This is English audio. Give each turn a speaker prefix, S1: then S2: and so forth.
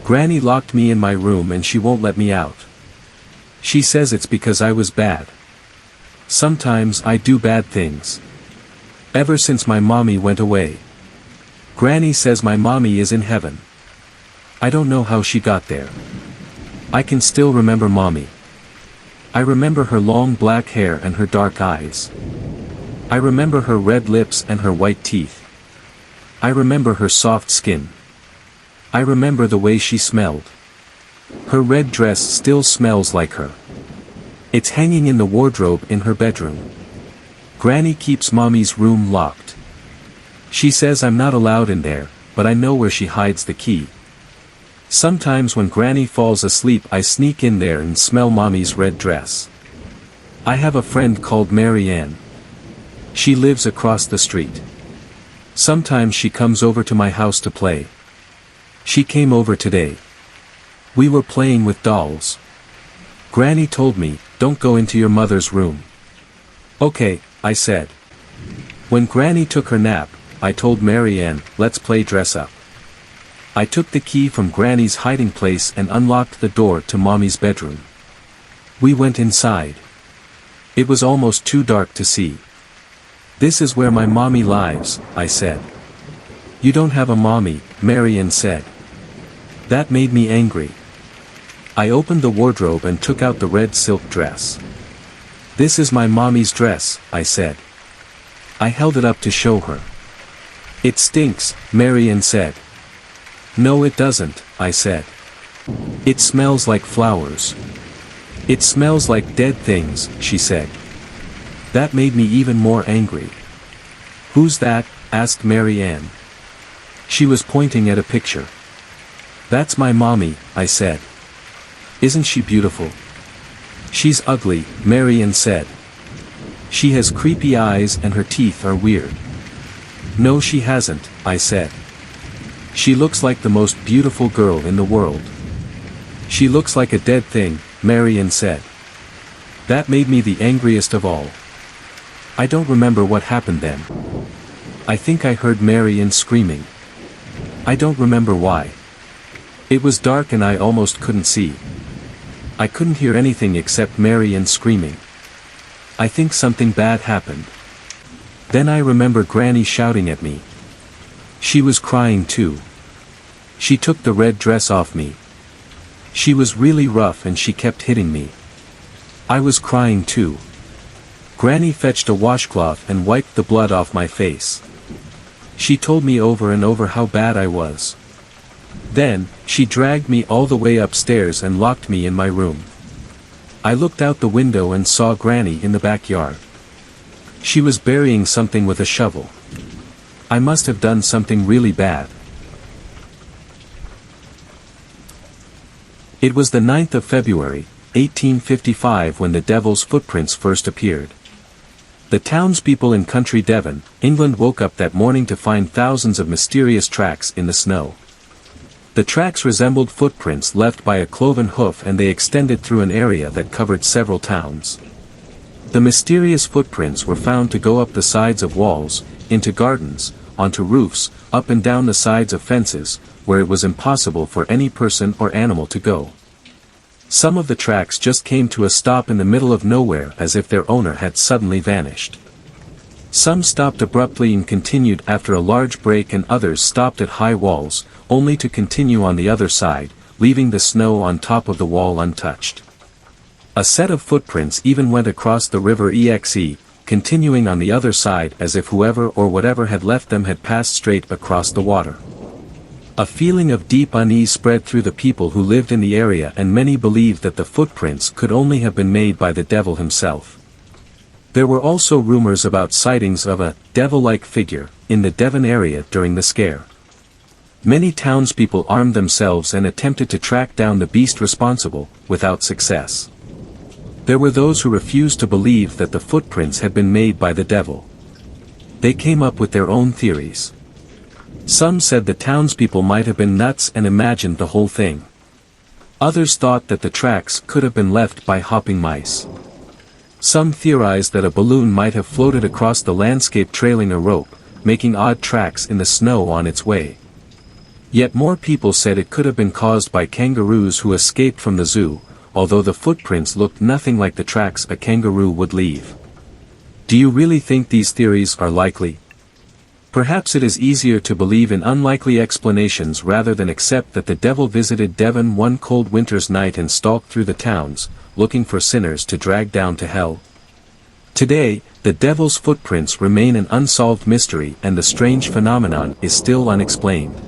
S1: Granny locked me in my room and she won't let me out. She says it's because I was bad. Sometimes I do bad things. Ever since my mommy went away. Granny says my mommy is in heaven. I don't know how she got there. I can still remember mommy. I remember her long black hair and her dark eyes. I remember her red lips and her white teeth. I remember her soft skin. I remember the way she smelled. Her red dress still smells like her. It's hanging in the wardrobe in her bedroom. Granny keeps mommy's room locked. She says I'm not allowed in there, but I know where she hides the key. Sometimes when Granny falls asleep I sneak in there and smell mommy's red dress. I have a friend called Mary Ann. She lives across the street. Sometimes she comes over to my house to play. She came over today. We were playing with dolls. Granny told me, don't go into your mother's room. Okay, I said. When Granny took her nap, I told Mary Ann, let's play dress up. I took the key from Granny's hiding place and unlocked the door to Mommy's bedroom. We went inside. It was almost too dark to see. This is where my mommy lives, I said. You don't have a mommy, Mary Ann said. That made me angry. I opened the wardrobe and took out the red silk dress. This is my mommy's dress, I said. I held it up to show her. It stinks, Mary Ann said. No it doesn't, I said. It smells like flowers. It smells like dead things, she said. That made me even more angry. Who's that? Asked Mary Ann. She was pointing at a picture. That's my mommy, I said. Isn't she beautiful? She's ugly, Mary Ann said. She has creepy eyes and her teeth are weird. No she hasn't, I said. She looks like the most beautiful girl in the world. She looks like a dead thing, Mary Ann said. That made me the angriest of all. I don't remember what happened then. I think I heard Mary Ann screaming. I don't remember why. It was dark and I almost couldn't see. I couldn't hear anything except Mary Ann screaming. I think something bad happened. Then I remember Granny shouting at me. She was crying too. She took the red dress off me. She was really rough and she kept hitting me. I was crying too. Granny fetched a washcloth and wiped the blood off my face. She told me over and over how bad I was. Then, she dragged me all the way upstairs and locked me in my room. I looked out the window and saw Granny in the backyard. She was burying something with a shovel. I must have done something really bad. It was the 9th of February, 1855 when the devil's footprints first appeared. The townspeople in country Devon, England woke up that morning to find thousands of mysterious tracks in the snow. The tracks resembled footprints left by a cloven hoof and they extended through an area that covered several towns. The mysterious footprints were found to go up the sides of walls, into gardens, onto roofs, up and down the sides of fences, where it was impossible for any person or animal to go. Some of the tracks just came to a stop in the middle of nowhere as if their owner had suddenly vanished. Some stopped abruptly and continued after a large break and others stopped at high walls, only to continue on the other side, leaving the snow on top of the wall untouched. A set of footprints even went across the river Exe, continuing on the other side as if whoever or whatever had left them had passed straight across the water. A feeling of deep unease spread through the people who lived in the area and many believed that the footprints could only have been made by the devil himself. There were also rumors about sightings of a devil-like figure in the Devon area during the scare. Many townspeople armed themselves and attempted to track down the beast responsible, without success. There were those who refused to believe that the footprints had been made by the devil. They came up with their own theories. Some said the townspeople might have been nuts and imagined the whole thing. Others thought that the tracks could have been left by hopping mice. Some theorized that a balloon might have floated across the landscape trailing a rope, making odd tracks in the snow on its way. Yet more people said it could have been caused by kangaroos who escaped from the zoo, although the footprints looked nothing like the tracks a kangaroo would leave. Do you really think these theories are likely? Perhaps it is easier to believe in unlikely explanations rather than accept that the devil visited Devon one cold winter's night and stalked through the towns, looking for sinners to drag down to hell. Today, the devil's footprints remain an unsolved mystery and the strange phenomenon is still unexplained.